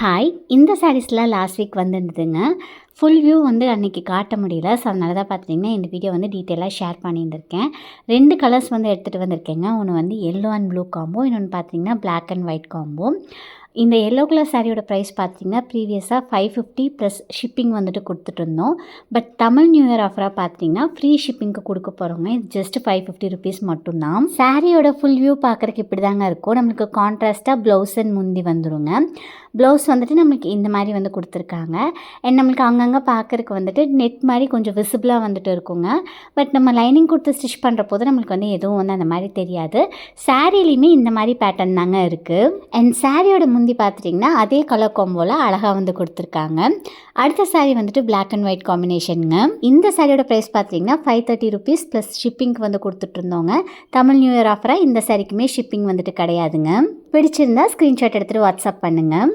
Hi. இந்த சாரீஸ்லாம் last week வந்திருந்ததுங்க. Full view வந்து அன்றைக்கி காட்ட முடியல. ஸோ அதனால தான் பார்த்தீங்கன்னா இந்த வீடியோ வந்து டீட்டெயிலாக ஷேர் பண்ணியிருந்திருக்கேன். 2 கலர்ஸ் வந்து எடுத்துகிட்டு வந்திருக்கேங்க. ஒன்று வந்து எல்லோ அண்ட் ப்ளூ காம்போ, இன்னொன்று பார்த்தீங்கன்னா பிளாக் அண்ட் ஒயிட் காம்போ. இந்த எல்லோ கலர் சாரியோட ப்ரைஸ் பார்த்தீங்கன்னா ப்ரீவியஸாக 550 ப்ளஸ் ஷிப்பிங் வந்துட்டு கொடுத்துட்ருந்தோம். பட் தமிழ் நியூ இயர் ஆஃபராக பார்த்தீங்கன்னா ஃப்ரீ ஷிப்பிங்க்கு கொடுக்க போகிறோங்க. இது ஜஸ்ட் 550 ருபீஸ் மட்டும்தான். சாரியோட ஃபுல் வியூ பார்க்குறக்கு இப்படி தாங்க இருக்கும். நம்மளுக்கு கான்ட்ராஸ்ட்டாக ப்ளவுஸ் அண்ட் முந்தி வந்துடுங்க. ப்ளவுஸ் வந்துட்டு நம்மளுக்கு இந்த மாதிரி வந்து கொடுத்துருக்காங்க. அண்ட் நம்மளுக்கு அங்கங்கே பார்க்குறக்கு வந்துட்டு நெட் மாதிரி கொஞ்சம் விசிபிளாக வந்துட்டு இருக்குங்க. பட் நம்ம லைனிங் கொடுத்து ஸ்டிச் பண்ணுற போது நம்மளுக்கு வந்து எதுவும் வந்து அந்த மாதிரி தெரியாது. சாரிலையுமே இந்த மாதிரி பேட்டர்ன் தாங்க இருக்குது. அண்ட் சாரியோட முந்தி பார்த்துட்டிங்கன்னா அதே கலர் காம்போவில் அழகாக வந்து கொடுத்துருக்காங்க. அடுத்த சாரீ வந்துட்டு பிளாக் அண்ட் ஒயிட் காம்பினேஷனுங்க. இந்த சாரியோட ப்ரைஸ் பார்த்தீங்கன்னா 530 ருபீஸ் ப்ளஸ் ஷிப்பிங்க்கு வந்து கொடுத்துட்ருந்தோங்க. தமிழ் நியூ இயர் ஆஃபராக இந்த சாரிக்குமே ஷிப்பிங் வந்துட்டு கிடையாதுங்க. பிடிச்சிருந்தா ஸ்க்ரீன்ஷாட் எடுத்துகிட்டு வாட்ஸ்அப் பண்ணுங்கள்.